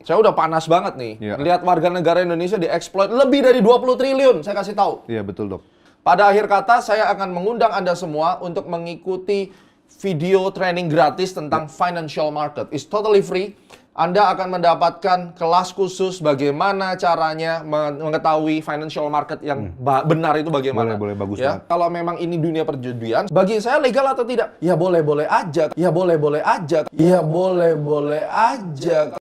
Saya udah panas banget nih. Iya. Lihat warga negara Indonesia dieksploit lebih dari 20 triliun, saya kasih tahu. Iya, betul, Dok. Pada akhir kata, saya akan mengundang Anda semua untuk mengikuti video training gratis tentang financial market. It's totally free. Anda akan mendapatkan kelas khusus bagaimana caranya mengetahui financial market yang benar itu bagaimana. Boleh, bagus ya. banget. Kalau memang ini dunia perjudian, bagi saya legal atau tidak? Ya boleh-boleh aja. Ya boleh-boleh aja. Ya boleh-boleh aja.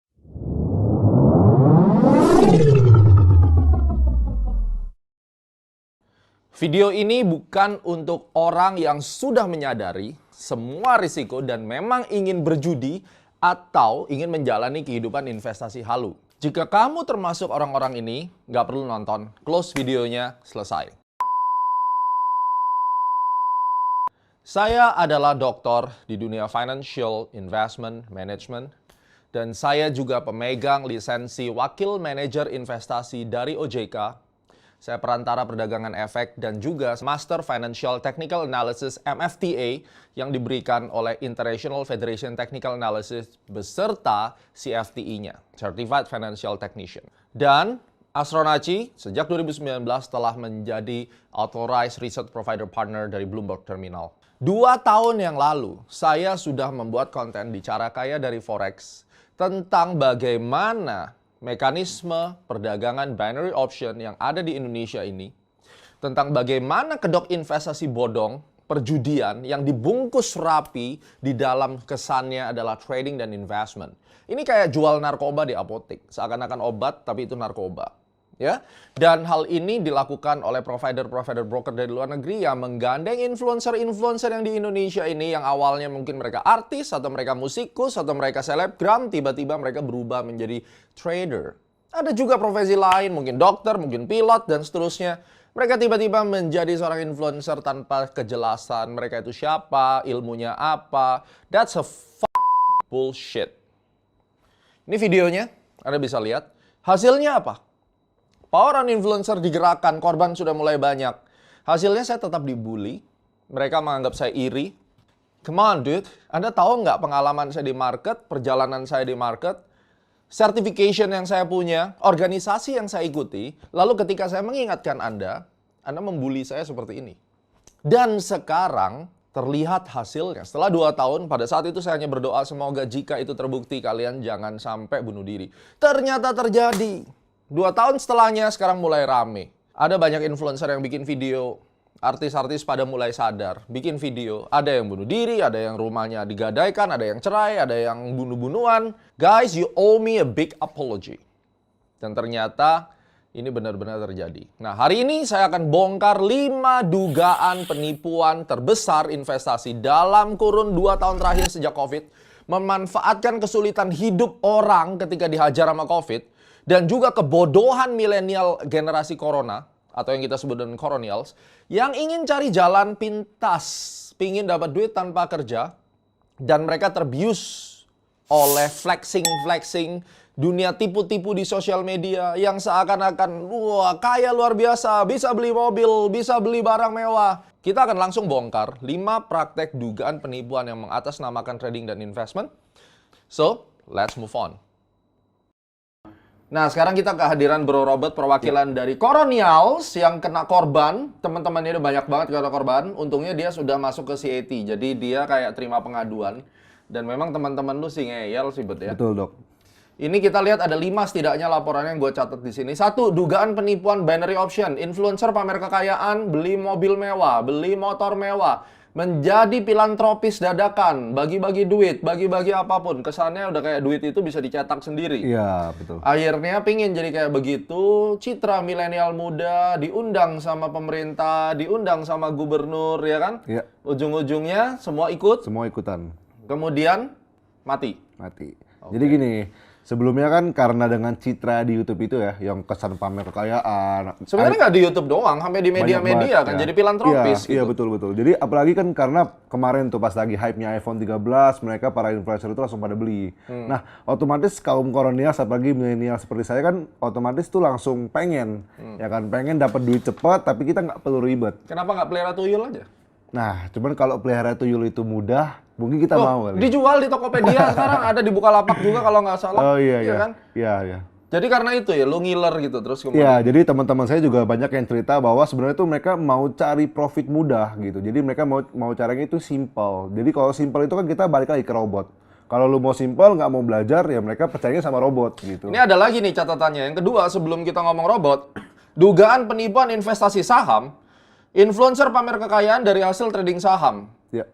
Video ini bukan untuk orang yang sudah menyadari semua risiko dan memang ingin berjudi atau ingin menjalani kehidupan investasi halu. Jika kamu termasuk orang-orang ini, nggak perlu nonton. Close videonya, selesai. Saya adalah doktor di dunia financial investment management dan saya juga pemegang lisensi wakil manajer investasi dari OJK. Saya perantara perdagangan efek dan juga Master Financial Technical Analysis MFTA yang diberikan oleh International Federation Technical Analysis beserta CFTE-nya, Certified Financial Technician. Dan Astronaci sejak 2019 telah menjadi Authorized Research Provider Partner dari Bloomberg Terminal. 2 tahun yang lalu, saya sudah membuat konten di Cara Kaya dari Forex tentang bagaimana mekanisme perdagangan binary option yang ada di Indonesia ini, tentang bagaimana kedok investasi bodong, perjudian yang dibungkus rapi di dalam kesannya adalah trading dan investment. Ini kayak jual narkoba di apotek, seakan-akan obat tapi itu narkoba. Ya, dan hal ini dilakukan oleh provider-provider broker dari luar negeri yang menggandeng influencer-influencer yang di Indonesia ini yang awalnya mungkin mereka artis atau mereka musikus atau mereka selebgram, tiba-tiba mereka berubah menjadi trader. Ada juga profesi lain, mungkin dokter, mungkin pilot dan seterusnya. Mereka tiba-tiba menjadi seorang influencer tanpa kejelasan mereka itu siapa, ilmunya apa. That's a bullshit. Ini videonya, Anda bisa lihat. Hasilnya apa? Poweran influencer digerakkan, korban sudah mulai banyak. Hasilnya saya tetap dibully. Mereka menganggap saya iri. Come on dude, Anda tahu nggak pengalaman saya di market, perjalanan saya di market, certification yang saya punya, organisasi yang saya ikuti, lalu ketika saya mengingatkan Anda membully saya seperti ini. Dan sekarang terlihat hasilnya. Setelah 2 tahun, pada saat itu saya hanya berdoa semoga jika itu terbukti kalian jangan sampai bunuh diri. Ternyata terjadi. 2 tahun setelahnya sekarang mulai rame. Ada banyak influencer yang bikin video, artis-artis pada mulai sadar, bikin video. Ada yang bunuh diri, ada yang rumahnya digadaikan, ada yang cerai, ada yang bunuh-bunuhan. Guys, you owe me a big apology. Dan ternyata ini benar-benar terjadi. Nah, hari ini saya akan bongkar 5 dugaan penipuan terbesar investasi dalam kurun 2 tahun terakhir sejak COVID. Memanfaatkan kesulitan hidup orang ketika dihajar sama COVID. Dan juga kebodohan milenial generasi corona, atau yang kita sebut dengan coronials, yang ingin cari jalan pintas, pingin dapat duit tanpa kerja, dan mereka terbius oleh flexing dunia tipu-tipu di sosial media yang seakan-akan, wah kaya luar biasa, bisa beli mobil, bisa beli barang mewah. Kita akan langsung bongkar 5 praktek dugaan penipuan yang mengatasnamakan trading dan investment. So, let's move on. Nah, sekarang kita kehadiran Bro Robert, perwakilan dari Coronials yang kena korban. Teman-temannya udah banyak banget kena korban. Untungnya dia sudah masuk ke CAT, jadi dia kayak terima pengaduan. Dan memang teman-teman lu sih ngeyel sih, Bet ya. Betul, Dok. Ini kita lihat ada 5 setidaknya laporan yang gue catat di sini. 1, dugaan penipuan binary option. Influencer pamer kekayaan, beli mobil mewah, beli motor mewah. Menjadi filantropis dadakan, bagi-bagi duit, bagi-bagi apapun. Kesannya udah kayak duit itu bisa dicetak sendiri. Iya, betul. Akhirnya pingin jadi kayak begitu, citra milenial muda, diundang sama pemerintah, diundang sama gubernur, ya kan? Iya. Ujung-ujungnya semua ikut, Semua ikutan. kemudian mati. Mati. Jadi gini, sebelumnya kan karena dengan citra di YouTube itu ya, yang kesan pamer kekayaan. Sebenarnya nggak di YouTube doang, sampai di media-media kan, ya. jadi filantropis Iya, gitu. betul. Jadi apalagi kan karena kemarin tuh pas lagi hype-nya iPhone 13, mereka para influencer itu langsung pada beli. Nah, otomatis kaum koronial, apalagi milenial seperti saya kan, otomatis tuh langsung pengen. Ya kan, pengen dapat duit cepat, tapi kita nggak perlu ribet. Kenapa nggak pelihara tuyul aja? Nah, cuman kalau pelihara tuyul itu mudah, Mungkin kita mau kali. Dijual di Tokopedia sekarang, ada di Bukalapak juga kalau nggak salah. Oh iya iya. Kan? Iya iya. Jadi karena itu ya, lu ngiler gitu terus kemudian. Iya, jadi teman-teman saya juga banyak yang cerita bahwa sebenarnya tuh mereka mau cari profit mudah gitu. Jadi mereka mau caranya itu simple. Jadi kalau simple itu kan kita balik lagi ke robot. Kalau lu mau simple, nggak mau belajar, ya mereka percayanya sama robot gitu. Ini ada lagi nih catatannya. Yang kedua, sebelum kita ngomong robot, dugaan penipuan investasi saham, influencer pamer kekayaan dari hasil trading saham. Ya.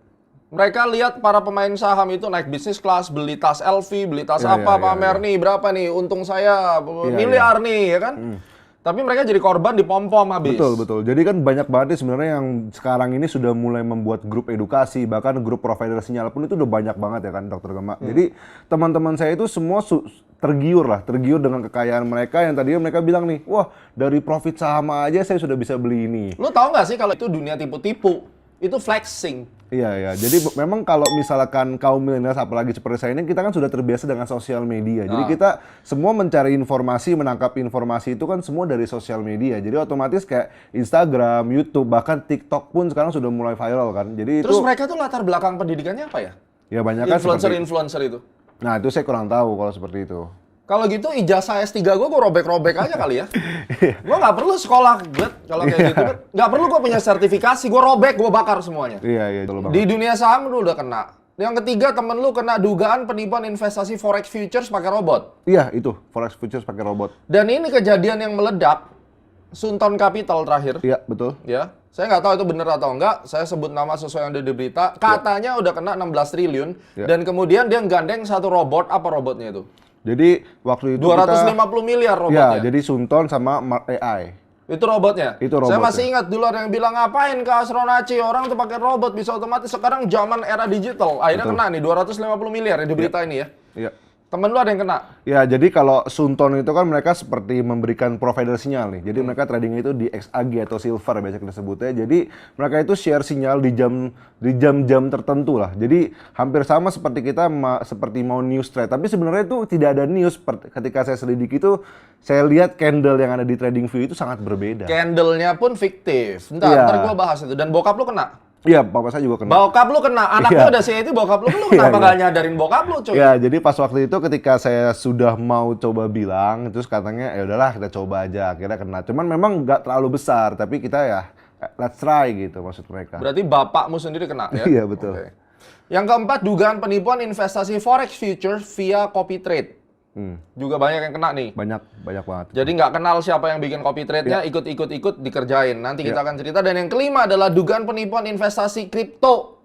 Mereka lihat para pemain saham itu naik bisnis kelas, beli tas LV, beli tas pamer nih, berapa nih, untung saya miliar nih, ya kan? Tapi mereka jadi korban di pom-pom habis. Betul, betul. Jadi kan banyak banget nih sebenarnya yang sekarang ini sudah mulai membuat grup edukasi, bahkan grup provider sinyal pun itu udah banyak banget ya kan, Dokter Gema. Jadi teman-teman saya itu semua tergiur dengan kekayaan mereka yang tadinya mereka bilang nih, wah dari profit saham aja saya sudah bisa beli ini. Lu tahu nggak sih kalau itu dunia tipu-tipu, itu flexing. Iya, ya. Jadi memang kalau misalkan kaum milenial apalagi seperti saya ini, kita kan sudah terbiasa dengan sosial media. Jadi kita semua mencari informasi, menangkap informasi itu kan semua dari sosial media. Jadi otomatis kayak Instagram, YouTube, bahkan TikTok pun sekarang sudah mulai viral kan. Jadi Terus itu mereka tuh latar belakang pendidikannya apa ya? ya banyak kan Influencer itu. Nah, itu saya kurang tahu kalau seperti itu. Kalau gitu ijazah S3 gue robek-robek aja kali ya. Gue nggak perlu sekolah, kalau kayak gitu. Nggak perlu gue punya sertifikasi, gue robek, gue bakar semuanya. Iya, betul banget. Di dunia saham lu udah kena. Yang ketiga, temen lu kena dugaan penipuan investasi forex futures pakai robot. Iya, itu forex futures pakai robot. Dan ini kejadian yang meledak, Sunton Capital terakhir. Iya, betul. Ya, saya nggak tahu itu benar atau enggak. Saya sebut nama sesuai yang ada di berita. Katanya udah kena 16 triliun. Dan kemudian dia gandeng satu robot. Apa robotnya itu? Jadi waktu itu 250 miliar robotnya. Ya, jadi Sunton sama AI. Itu robotnya? Itu Saya robotnya. masih ingat dulu ada yang bilang, ngapain ke Astronaci? Orang tuh pakai robot bisa otomatis. Sekarang zaman era digital. Akhirnya kena nih 250 miliar ya di berita ini ya. Iya. Temen lu ada yang kena? Ya, jadi kalau Sunton itu kan mereka seperti memberikan provider sinyal nih. Jadi mereka tradingnya itu di XAG atau silver biasa kita sebutnya. Jadi mereka itu share sinyal di jam-jam tertentu lah. Jadi hampir sama seperti kita seperti mau news trade. Tapi sebenarnya itu tidak ada news. Ketika saya selidiki itu, saya lihat candle yang ada di TradingView itu sangat berbeda. Candle-nya pun fiktif. Ntar gua bahas itu. Dan bokap lu kena? Iya, bapak saya juga kena. Bokap lu kena, anak lu udah itu bokap lu kenapa nggak nyadarin bokap lu, cuy? Ya, jadi pas waktu itu ketika saya sudah mau coba bilang, terus katanya ya udahlah kita coba aja, akhirnya kena. Cuman memang nggak terlalu besar, tapi kita ya let's try gitu maksud mereka. Berarti bapakmu sendiri kena ya? Iya, betul. Okay. Yang keempat, dugaan penipuan investasi forex futures via copy trade. Juga banyak yang kena nih. Banyak banget. Jadi nggak kenal siapa yang bikin copy trade-nya, ikut dikerjain. Nanti kita akan cerita. Dan yang kelima adalah dugaan penipuan investasi kripto.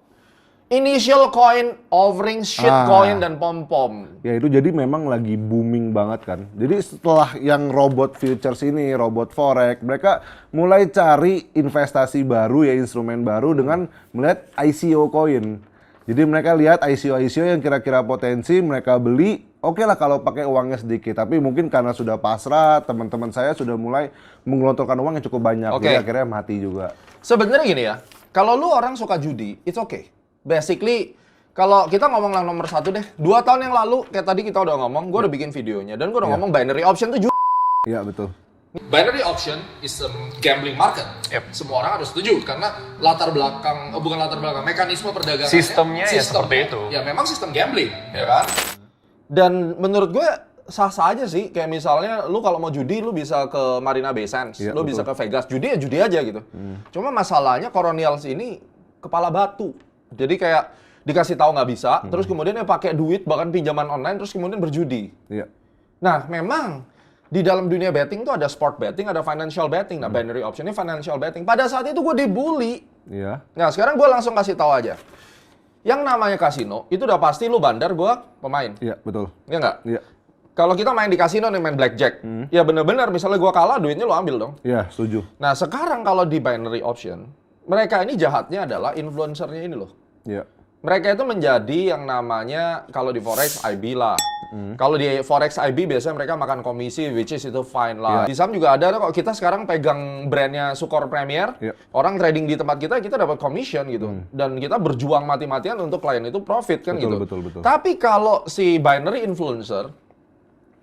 Initial coin, offering, shitcoin, dan pom-pom. Ya itu jadi memang lagi booming banget kan. Jadi setelah yang robot futures ini, robot forex, mereka mulai cari investasi baru ya, instrumen baru dengan melihat ICO coin. Jadi mereka lihat ICO yang kira-kira potensi, mereka beli. Oke lah kalau pakai uangnya sedikit, tapi mungkin karena sudah pasrah, teman-teman saya sudah mulai menggelontorkan uang yang cukup banyak, jadi akhirnya mati juga. Sebenarnya gini ya, kalau lu orang suka judi, it's okay. Basically, kalau kita ngomong yang nomor satu deh, 2 tahun yang lalu, kayak tadi kita udah ngomong, gue udah bikin videonya, dan gue udah ngomong binary option tuh judi. Iya, betul. Binary option is a gambling market. Semua orang harus setuju karena mekanisme perdagangan. Sistemnya ya seperti itu. Ya memang sistem gambling, ya kan? Dan menurut gue sah-sah aja sih. Kayak misalnya lu kalau mau judi lu bisa ke Marina Bay Sands, lu bisa ke Vegas. Judi ya judi aja gitu. Cuma masalahnya Coronials ini kepala batu. Jadi kayak dikasih tahu nggak bisa, terus kemudian ya pakai duit bahkan pinjaman online terus kemudian berjudi. Iya. Nah, memang di dalam dunia betting tuh ada sport betting, ada financial betting. Nah, binary option ini financial betting. Pada saat itu gue dibully. Iya. Nah, sekarang gue langsung kasih tahu aja. Yang namanya kasino, itu udah pasti lu bandar, gue pemain. Iya, betul. Iya nggak? Iya. Kalau kita main di kasino nih, main blackjack. Ya bener-bener, misalnya gue kalah, duitnya lu ambil dong. Iya, setuju. Nah, sekarang kalau di binary option, mereka ini jahatnya adalah influencernya ini loh. Iya. Mereka itu menjadi yang namanya, kalau di Forex, IB lah. Kalau di Forex IB biasanya mereka makan komisi, which is itu fine lah. Di saham juga ada kok, kita sekarang pegang brandnya Sukor Premier, orang trading di tempat kita dapat commission gitu. Dan kita berjuang mati-matian untuk klien itu profit kan gitu. Betul. Tapi kalau si binary influencer,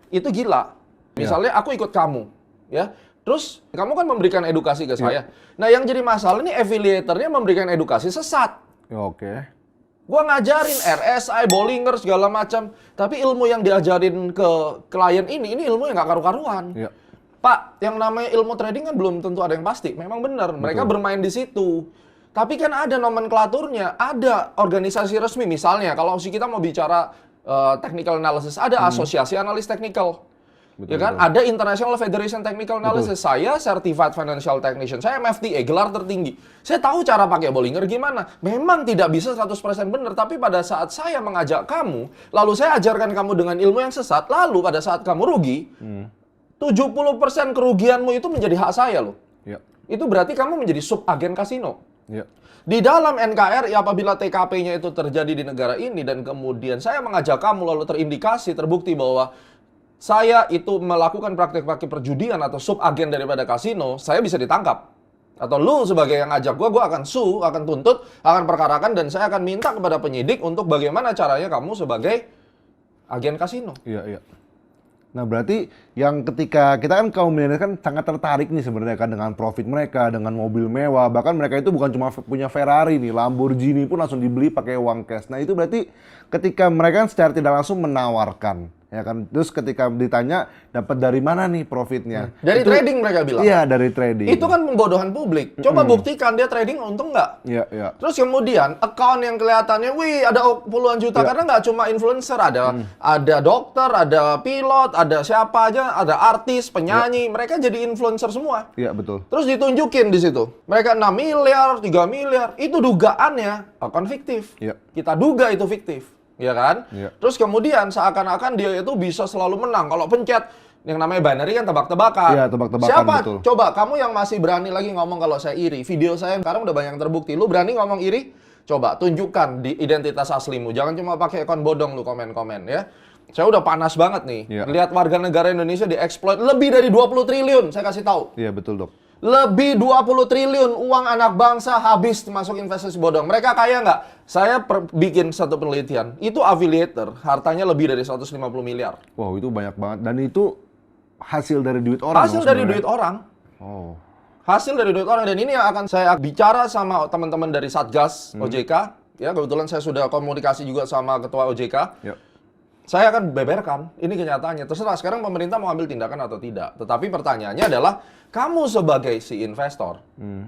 itu gila. Misalnya aku ikut kamu, ya. Terus kamu kan memberikan edukasi ke saya. Nah yang jadi masalah ini affiliatornya memberikan edukasi sesat. Oke. Gua ngajarin RSI, Bollinger segala macam. Tapi ilmu yang diajarin ke klien ini ilmu yang nggak karu-karuan. Iya. Pak, yang namanya ilmu trading kan belum tentu ada yang pasti. Memang benar, mereka bermain di situ. Tapi kan ada nomenklaturnya, ada organisasi resmi. Misalnya, kalau kita mau bicara technical analysis, ada asosiasi analis teknikal. Betul, Ya kan? Ada International Federation Technical Analysis. Saya Certified Financial Technician. Saya MFTA, gelar tertinggi. Saya tahu cara pakai Bollinger gimana. Memang tidak bisa 100% benar, tapi pada saat saya mengajak kamu, lalu saya ajarkan kamu dengan ilmu yang sesat, lalu pada saat kamu rugi, 70% kerugianmu itu menjadi hak saya loh. Ya. Itu berarti kamu menjadi subagen kasino. Ya. Di dalam NKRI apabila TKP-nya itu terjadi di negara ini dan kemudian saya mengajak kamu lalu terindikasi, terbukti bahwa saya itu melakukan praktik-praktik perjudian atau subagen daripada kasino, saya bisa ditangkap. Atau lu sebagai yang ngajak gua akan sue, akan tuntut, akan perkarakan, dan saya akan minta kepada penyidik untuk bagaimana caranya kamu sebagai agen kasino. Iya, iya. Nah, berarti yang ketika kita kan kaum milenial kan sangat tertarik nih sebenarnya kan dengan profit mereka, dengan mobil mewah, bahkan mereka itu bukan cuma punya Ferrari nih, Lamborghini pun langsung dibeli pakai uang cash. Nah, itu berarti ketika mereka kan secara tidak langsung menawarkan, ya kan. Terus ketika ditanya dapat dari mana nih profitnya? Dari itu, trading mereka bilang. Iya, dari trading. Itu kan pembodohan publik. Coba buktikan dia trading untung nggak? Iya, iya. Terus kemudian account yang kelihatannya, wih ada puluhan juta, karena nggak cuma influencer, ada dokter, ada pilot, ada siapa aja, ada artis, penyanyi, mereka jadi influencer semua. Iya, betul. Terus ditunjukin di situ, mereka 6 miliar, 3 miliar, itu dugaannya account fiktif. Iya. Kita duga itu fiktif, ya kan? Iya. Terus kemudian seakan-akan dia itu bisa selalu menang. Kalau pencet yang namanya binary kan tebak-tebakan. Iya, tebak-tebakan, Siapa? betul. Coba kamu yang masih berani lagi ngomong kalau saya iri. Video saya sekarang udah banyak yang terbukti. Lu berani ngomong iri? Coba tunjukkan di identitas aslimu. Jangan cuma pakai akun bodong lu komen-komen ya. Saya udah panas banget nih. Iya. Lihat warga negara Indonesia dieksploit lebih dari 20 triliun. Saya kasih tahu. Iya, betul, Dok. Lebih 20 triliun uang anak bangsa habis masuk investasi bodong. Mereka kaya nggak? Saya bikin satu penelitian. Itu affiliator, hartanya lebih dari 150 miliar. Wow, itu banyak banget. Dan itu hasil dari duit orang. Hasil dari duit orang. Oh. Hasil dari duit orang. Dan ini yang akan saya bicara sama teman-teman dari Satgas OJK. Ya, kebetulan saya sudah komunikasi juga sama ketua OJK. Ya. Saya akan beberkan, ini kenyataannya. Terserah sekarang pemerintah mau ambil tindakan atau tidak. Tetapi pertanyaannya adalah, kamu sebagai si investor,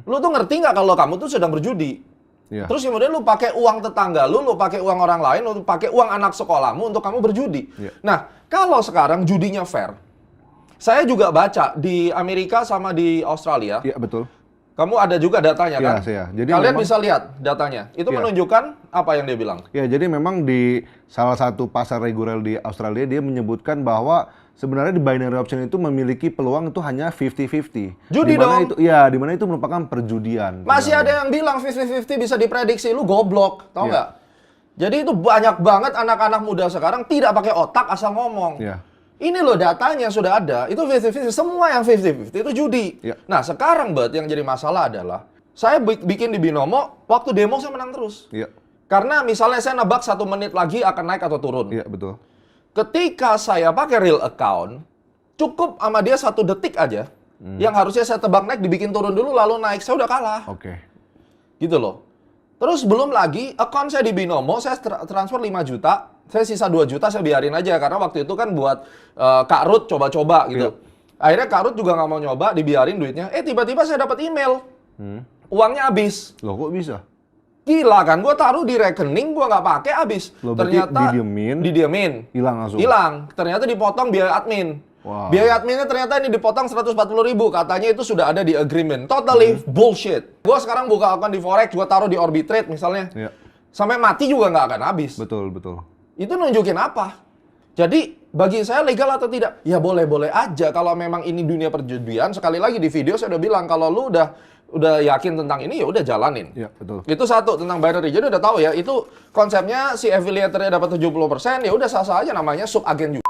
lu tuh ngerti nggak kalau kamu tuh sedang berjudi? Iya. Terus kemudian lu pakai uang tetangga lu pakai uang orang lain, lu pakai uang anak sekolahmu untuk kamu berjudi. Iya. Nah, kalau sekarang judinya fair, saya juga baca di Amerika sama di Australia, Iya, betul. kamu ada juga datanya Iya, kan? saya. Jadi Kalian memang- bisa lihat datanya. Itu Iya. menunjukkan apa yang dia bilang. Ya, jadi memang di salah satu pasar reguler di Australia dia menyebutkan bahwa sebenarnya di binary option itu memiliki peluang itu hanya 50-50. Judi Dimana dong. Itu, ya, di mana itu merupakan perjudian. Masih sebenarnya. ada yang bilang 50-50 bisa diprediksi, lu goblok, tau Iya. nggak? Jadi itu banyak banget anak-anak muda sekarang tidak pakai otak asal ngomong. Iya. Ini loh datanya sudah ada, itu 50-50, semua yang 50-50 itu judi. Iya. Nah sekarang Bet, yang jadi masalah adalah, saya bikin di Binomo, waktu demo saya menang terus. Iya. Karena misalnya saya nebak 1 menit lagi akan naik atau turun. Iya, betul. Ketika saya pakai real account, cukup sama dia 1 detik aja, yang harusnya saya tebak naik dibikin turun dulu lalu naik, saya udah kalah. Oke. Gitu loh. Terus belum lagi, account saya di Binomo, saya transfer 5 juta, saya sisa 2 juta, saya biarin aja. Karena waktu itu kan buat Kak Ruth coba-coba gitu. Iya. Akhirnya Kak Ruth juga nggak mau nyoba, dibiarin duitnya. Tiba-tiba saya dapat email, uangnya habis. Loh, kok bisa? Gila kan, gue taruh di rekening, gue nggak pakai habis. Loh, berarti Ternyata didiemin? Hilang langsung? Hilang. Ternyata dipotong biaya admin. Wow. Biaya adminnya ternyata ini dipotong 140.000. Katanya itu sudah ada di agreement. Totally bullshit. Gue sekarang buka akun di Forex, gue taruh di Orbitrade misalnya. Iya. Sampai mati juga nggak akan habis. Betul, betul. Itu nunjukin apa? Jadi bagi saya legal atau tidak? Ya boleh-boleh aja kalau memang ini dunia perjudian. Sekali lagi di video saya udah bilang kalau lu udah yakin tentang ini ya udah jalanin. Iya, betul. Itu satu tentang binary. Jadi udah tahu ya, itu konsepnya si affiliator-nya dapat 70%, ya udah sah-sah aja namanya subagen juga.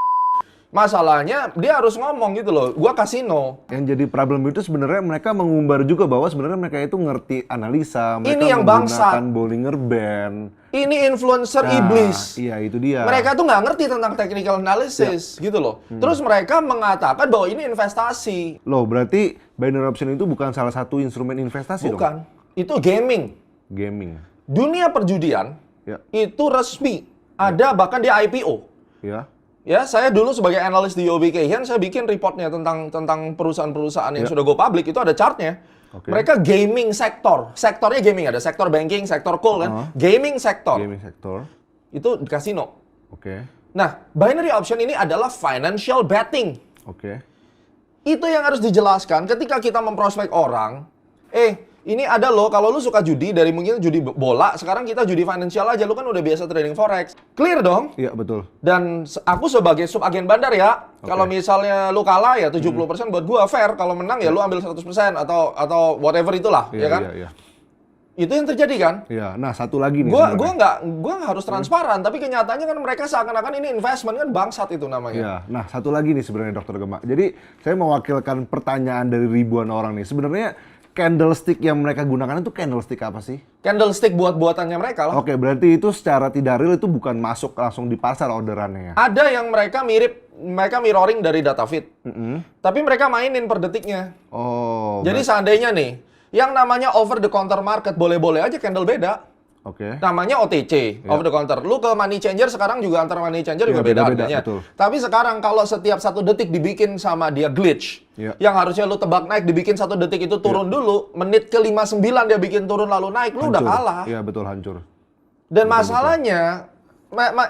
Masalahnya dia harus ngomong gitu loh, gua kasino. Yang jadi problem itu sebenarnya mereka mengumbar juga bahwa sebenarnya mereka itu ngerti analisa, mereka Ini yang bangsat. menggunakan Bollinger Band. Ini influencer Nah, iblis. Iya, itu dia. Mereka tuh nggak ngerti tentang technical analysis gitu loh. Terus mereka mengatakan bahwa ini investasi. Loh, berarti binary option itu bukan salah satu instrumen investasi dong? Bukan. Itu gaming. Gaming. Dunia perjudian Ya. Itu resmi. Ada bahkan dia IPO. Ya. Ya, saya dulu sebagai analis di UOB Kay Hian, saya bikin reportnya tentang perusahaan-perusahaan yang sudah go public, itu ada chartnya. Mereka gaming sektor. Sektornya gaming, ada sektor banking, sektor coal kan. Gaming sektor. Gaming sektor. Itu kasino. Nah, binary option ini adalah financial betting. Itu yang harus dijelaskan ketika kita memprospek orang, ini ada loh, kalau lu suka judi, dari mungkin judi bola, sekarang kita judi financial aja, lu kan udah biasa trading forex. Clear dong? Iya, betul. Dan aku sebagai subagen bandar ya, kalau misalnya lu kalah ya 70% buat gua fair, kalau menang ya lu ambil 100% atau whatever itulah, ya kan? Iya. Itu yang terjadi kan? Iya. Nah, satu lagi nih. Gua nggak harus transparan, tapi kenyataannya kan mereka seakan-akan ini investment, kan bangsat itu namanya. Iya. Nah, satu lagi nih sebenarnya Dokter Gema. Jadi, saya mewakilkan pertanyaan dari ribuan orang nih. Sebenarnya candlestick yang mereka gunakan itu candlestick apa sih? Candlestick buat-buatannya mereka lah. Oke, berarti itu secara tidak real itu bukan masuk langsung di pasar orderannya ya? Ada yang mereka mirroring dari data feed. Tapi mereka mainin per detiknya. Oh. Jadi seandainya nih, yang namanya over the counter market boleh-boleh aja candle beda. Namanya OTC, over the counter. Lu ke money changer sekarang juga antar money changer juga beda harganya. Tapi sekarang kalau setiap 1 detik dibikin sama dia glitch, yang harusnya lu tebak naik dibikin 1 detik itu turun dulu, menit ke 59 dia bikin turun lalu naik, lu udah kalah. Iya, betul, hancur. Dan masalahnya,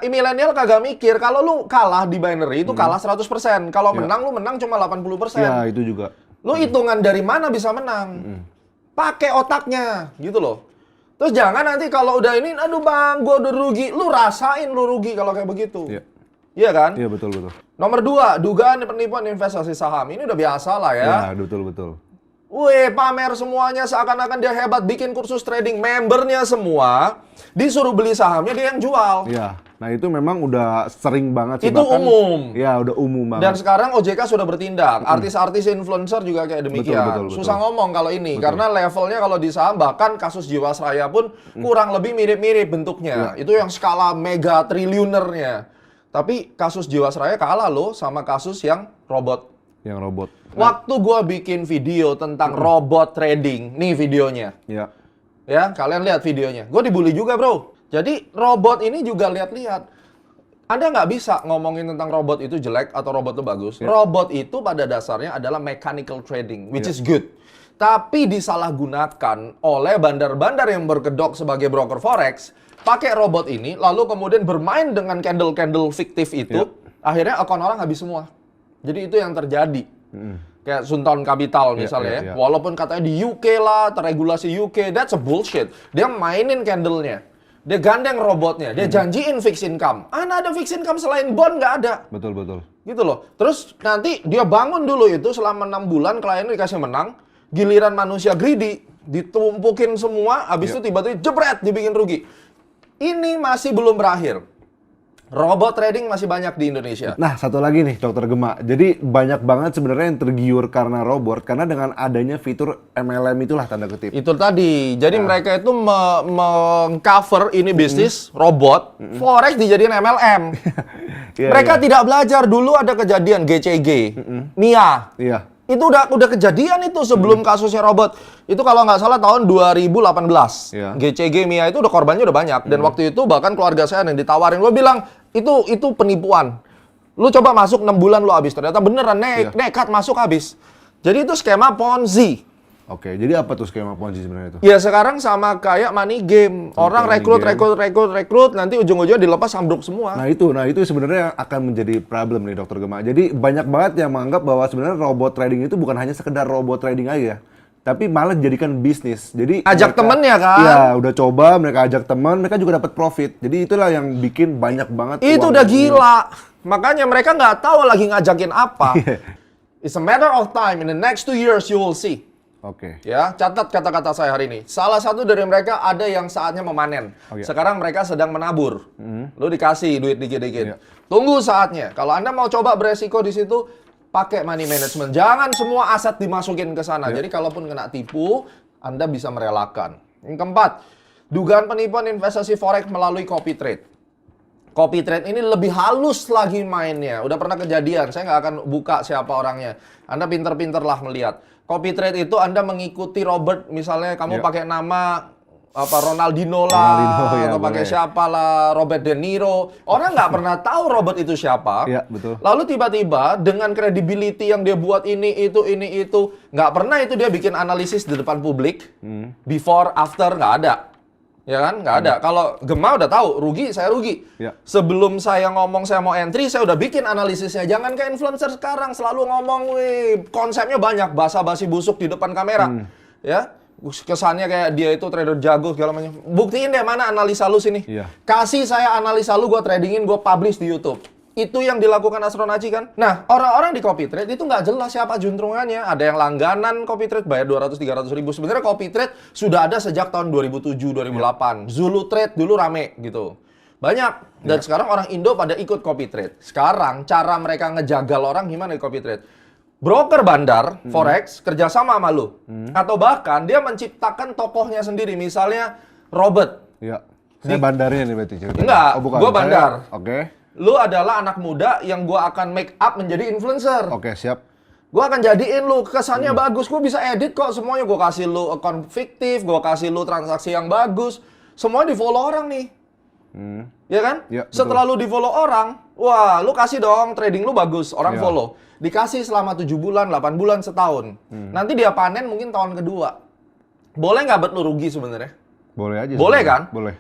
milenial kagak mikir, kalau lu kalah di binary itu kalah 100%. Kalau menang, lu menang cuma 80%. Iya, itu juga. Lu hitungan dari mana bisa menang? Pakai otaknya, gitu loh. Terus jangan nanti kalau udah ini, aduh bang, gua udah rugi. Lu rasain lu rugi kalau kayak begitu. Iya kan? Iya, betul. Nomor 2, dugaan penipuan investasi saham. Ini udah biasa lah ya. Iya, betul. Wih, pamer semuanya seakan-akan dia hebat, bikin kursus trading. Membernya semua, disuruh beli sahamnya, dia yang jual. Iya, nah itu memang udah sering banget sih. Itu umum. Iya, udah umum banget. Dan sekarang OJK sudah bertindak. Artis-artis influencer juga kayak demikian. Betul. Susah ngomong kalau ini. Karena levelnya kalau di saham, bahkan kasus Jiwasraya pun kurang lebih mirip-mirip bentuknya. Itu yang skala mega triliunernya. Tapi kasus Jiwasraya kalah loh sama kasus yang robot. Yang robot. Waktu gua bikin video tentang robot trading, nih videonya. Iya. Ya, kalian lihat videonya. Gue dibully juga, bro. Jadi robot ini juga lihat-lihat. Anda nggak bisa ngomongin tentang robot itu jelek atau robot itu bagus. Robot itu pada dasarnya adalah mechanical trading, which is good. Tapi disalahgunakan oleh bandar-bandar yang berkedok sebagai broker forex, pakai robot ini, lalu kemudian bermain dengan candle-candle fiktif itu, akhirnya akun orang habis semua. Jadi itu yang terjadi. Kayak Sunton Capital misalnya ya. Walaupun katanya di UK lah, terregulasi UK, that's a bullshit. Dia mainin candle-nya. Dia gandeng robotnya. Dia janjiin fixed income. Ada fixed income selain bond nggak ada. Betul. Gitu loh. Terus nanti dia bangun dulu itu selama 6 bulan, kliennya dikasih menang. Giliran manusia greedy, ditumpukin semua, habis itu tiba-tiba jebret, dibikin rugi. Ini masih belum berakhir. Robot trading masih banyak di Indonesia. Nah, satu lagi nih, Dokter Gema. Jadi banyak banget sebenarnya yang tergiur karena robot, karena dengan adanya fitur MLM itulah tanda kutip. Itu tadi. Jadi mereka itu mengcover ini bisnis robot, forex dijadiin MLM. Mereka tidak belajar. Dulu ada kejadian GCG, MIA. Iya. Itu udah kejadian itu sebelum kasusnya robot. Itu kalau nggak salah tahun 2018. GCG MIA itu udah korbannya udah banyak. Dan waktu itu bahkan keluarga saya yang ditawarin, lo bilang itu penipuan. Lu coba masuk 6 bulan lu habis. Ternyata beneran nekat masuk habis. Jadi itu skema Ponzi. Oke, jadi apa tuh skema Ponzi sebenarnya itu? Ya sekarang sama kayak money game. Orang rekrut, nanti ujung-ujungnya dilepas ambruk semua. Nah itu sebenarnya akan menjadi problem nih Dokter Gema. Jadi banyak banget yang menganggap bahwa sebenarnya robot trading itu bukan hanya sekedar robot trading aja, tapi malah dijadikan bisnis. Jadi ajak temennya kan? Iya, udah coba, mereka ajak teman, mereka juga dapat profit. Jadi itulah yang bikin banyak banget. Itu udah gila. Makanya mereka nggak tahu lagi ngajakin apa. It's a matter of time. In the next 2 years you will see. Oke. Ya, catat kata-kata saya hari ini. Salah satu dari mereka ada yang saatnya memanen. Sekarang mereka sedang menabur. Lu dikasih duit dikit-dikit. Tunggu saatnya. Kalau Anda mau coba beresiko di situ, pakai money management. Jangan semua aset dimasukin ke sana. Jadi kalaupun kena tipu, Anda bisa merelakan. Yang keempat, dugaan penipuan investasi forex melalui copy trade. Copy trade ini lebih halus lagi mainnya. Udah pernah kejadian, saya nggak akan buka siapa orangnya. Anda pinter-pinter lah melihat. Copy trade itu Anda mengikuti Robert, misalnya kamu pakai nama Ronaldinho lah, Ronaldinho, ya, atau pakai boleh. siapa lah, Robert De Niro. Orang nggak pernah tahu Robert itu siapa. Iya, betul. Lalu tiba-tiba dengan credibility yang dia buat ini itu, nggak pernah itu dia bikin analisis di depan publik. Before, after, nggak ada. Ya kan? Nggak ada. Kalau Gema udah tahu, rugi, saya rugi. Ya. Sebelum saya ngomong saya mau entry, saya udah bikin analisisnya. Jangan kayak influencer sekarang, selalu ngomong, wih, konsepnya banyak, basa-basi busuk di depan kamera. Ya, kesannya kayak dia itu trader jago segala macam. Buktiin deh mana analisa lu sini. Iya. Kasih saya analisa lu, gue tradingin, gue publish di YouTube. Itu yang dilakukan Astronaci kan. Nah, orang-orang di copy trade itu nggak jelas siapa juntrungannya. Ada yang langganan copy trade bayar 200-300 ribu. Sebenarnya copy trade sudah ada sejak tahun 2007-2008. Zulu Trade dulu rame gitu. Banyak. Dan sekarang orang Indo pada ikut copy trade. Sekarang cara mereka ngejagal orang gimana di copy trade? Broker bandar, forex, kerjasama sama lu. Atau bahkan dia menciptakan tokohnya sendiri. Misalnya Robert. Iya. Saya bandarnya nih berarti ceritanya. Enggak, bukan. gua bandar. Oke. Lu adalah anak muda yang gua akan make up menjadi influencer. Oke, siap. Gua akan jadiin lu kesannya bagus. Gua bisa edit kok semuanya. Gua kasih lu account fiktif, gua kasih lu transaksi yang bagus. Semua di-follow orang nih. Ya kan? Ya, betul. Setelah lu di-follow orang, wah, lu kasih dong trading lu bagus, orang Ya. follow. Dikasih selama 7 bulan, 8 bulan, setahun. Nanti dia panen mungkin tahun kedua. Boleh nggak buat lu rugi sebenarnya? Boleh aja. Boleh sebenarnya. kan? Boleh.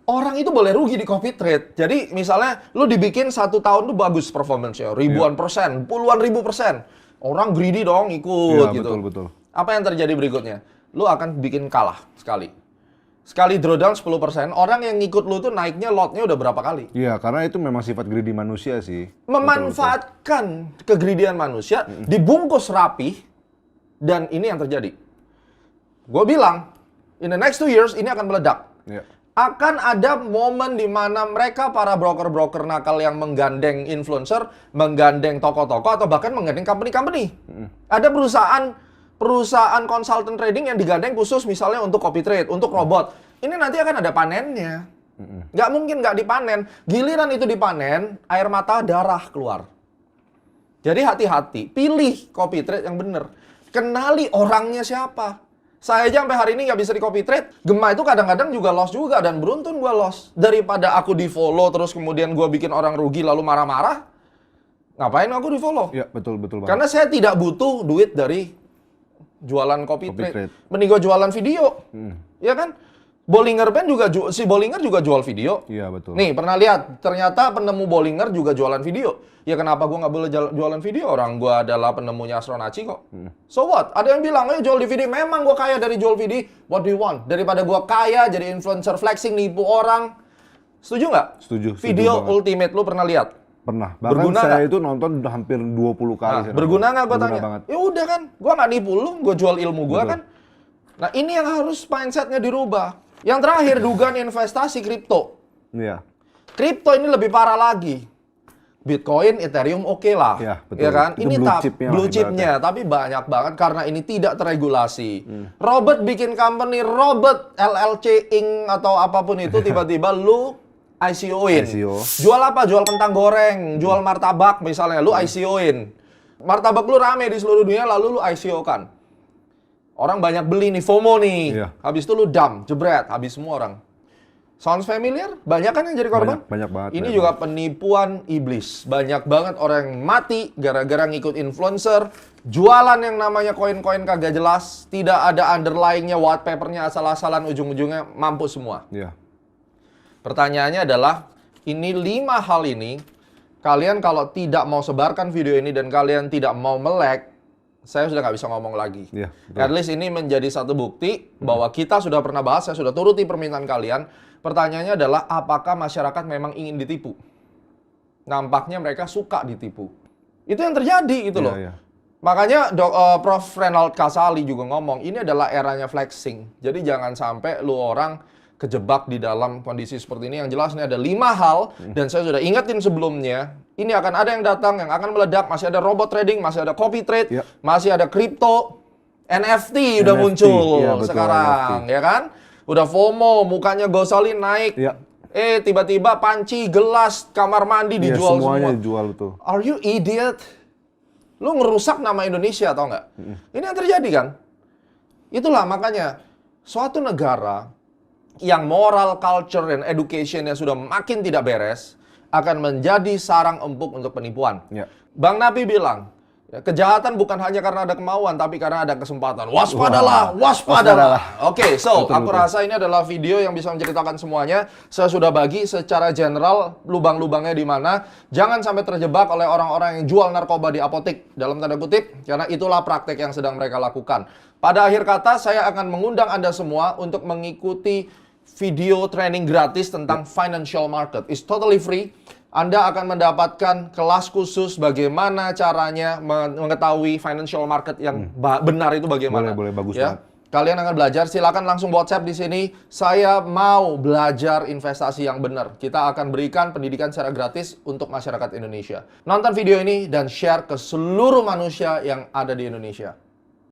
Orang itu boleh rugi di copy trade. Jadi misalnya lu dibikin 1 tahun tuh bagus performance-nya, ribuan persen, puluhan ribu persen. Orang greedy dong ikut Iya, gitu. betul. Apa yang terjadi berikutnya? Lu akan bikin kalah sekali. Sekali drawdown 10%, orang yang ngikut lu tuh naiknya lotnya udah berapa kali? Iya, karena itu memang sifat greedy manusia sih. Memanfaatkan kegridian manusia, dibungkus rapi, dan ini yang terjadi. Gue bilang, in the next 2 years ini akan meledak. Iya. Akan ada momen di mana mereka para broker-broker nakal yang menggandeng influencer, menggandeng toko-toko, atau bahkan menggandeng company-company. Ada perusahaan konsultan trading yang digandeng khusus misalnya untuk copy trade, untuk robot. Ini nanti akan ada panennya. Nggak mungkin nggak dipanen. Giliran itu dipanen, air mata darah keluar. Jadi hati-hati, pilih copy trade yang benar. Kenali orangnya siapa. Saya aja sampai hari ini nggak bisa di copy trade. Gema itu kadang-kadang juga loss juga, dan beruntun gue loss. Daripada aku di follow terus kemudian gue bikin orang rugi lalu marah-marah, ngapain aku di follow? Iya, betul banget. Karena saya tidak butuh duit dari jualan copy trade. Mending gue jualan video. Ya kan? Bollinger Band juga, si Bollinger juga jual video. Iya, betul. Nih, pernah lihat, ternyata penemu Bollinger juga jualan video. Ya kenapa gue nggak boleh jualan video? Orang gue adalah penemunya Astronaci kok. So what? Ada yang bilang, ayo jual DVD. Memang gue kaya dari jual video. What do you want? Daripada gue kaya jadi influencer flexing, nipu orang. Setuju nggak? Setuju Video banget. Ultimate, lu pernah lihat? Pernah. Bahkan Berguna saya nggak? itu nonton udah hampir 20 kali. Nah, saya berguna nonton. nggak gue Berguna tanya? banget. Ya udah kan, gue nggak nipu lu, gue jual ilmu gue Betul. kan. Nah ini yang harus mindsetnya dirubah. Yang terakhir, dugaan investasi kripto. Iya. Kripto ini lebih parah lagi. Bitcoin, Ethereum oke lah, Ya, betul. ya kan? Itu Ini blue chipnya lah blue chipnya, tapi banyak banget karena ini tidak teregulasi. Robert bikin company, Robert LLC Inc. atau apapun itu, tiba-tiba lu ICO-in. ICO. Jual apa? Jual kentang goreng, jual martabak misalnya, lu ICO-in. Martabak lu rame di seluruh dunia, lalu lu ICO-kan. Orang banyak beli nih, FOMO nih. Iya. Habis itu lu dump, jebret, habis semua orang. Sounds familiar? Banyak kan yang jadi korban? Banyak banget. Ini banyak juga banget. penipuan iblis. Banyak banget orang yang mati gara-gara ngikut influencer. Jualan yang namanya koin-koin kagak jelas. Tidak ada underlying-nya, white paper-nya asal-asalan, ujung-ujungnya mampus semua. Iya. Pertanyaannya adalah, ini 5 hal ini, kalian kalau tidak mau sebarkan video ini dan kalian tidak mau melek, saya sudah nggak bisa ngomong lagi. Iya, betul. At least ini menjadi satu bukti bahwa kita sudah pernah bahas, saya sudah turuti permintaan kalian. Pertanyaannya adalah, apakah masyarakat memang ingin ditipu? Nampaknya mereka suka ditipu. Itu yang terjadi gitu loh. Iya, iya. Makanya Prof. Renald Kasali juga ngomong, ini adalah eranya flexing. Jadi jangan sampai lu orang kejebak di dalam kondisi seperti ini. Yang jelas ini ada 5 hal, dan saya sudah ingetin sebelumnya, ini akan ada yang datang, yang akan meledak. Masih ada robot trading, masih ada copy trade, Iya. masih ada crypto, NFT udah NFT, muncul iya, betul, sekarang, NFT. ya kan? Udah FOMO, mukanya Gosali naik. Iya. Tiba-tiba panci, gelas, kamar mandi Iya, dijual semuanya semua. dijual betul. Are you idiot? Lu ngerusak nama Indonesia atau enggak? Ini yang terjadi kan? Itulah makanya suatu negara yang moral, culture, dan education-nya sudah makin tidak beres, akan menjadi sarang empuk untuk penipuan. Ya. Bang Nabi bilang, ya, kejahatan bukan hanya karena ada kemauan, tapi karena ada kesempatan. Waspadalah, waspadalah. Oke, so aku rasa ini adalah video yang bisa menceritakan semuanya. Saya sudah bagi secara general lubang-lubangnya di mana. Jangan sampai terjebak oleh orang-orang yang jual narkoba di apotik, dalam tanda kutip, karena itulah praktek yang sedang mereka lakukan. Pada akhir kata, saya akan mengundang Anda semua untuk mengikuti video training gratis tentang financial market. It's totally free. Anda akan mendapatkan kelas khusus bagaimana caranya mengetahui financial market yang benar itu bagaimana. Boleh, bagus ya. banget. Kalian akan belajar, silakan langsung WhatsApp di sini. Saya mau belajar investasi yang benar. Kita akan berikan pendidikan secara gratis untuk masyarakat Indonesia. Nonton video ini dan share ke seluruh manusia yang ada di Indonesia.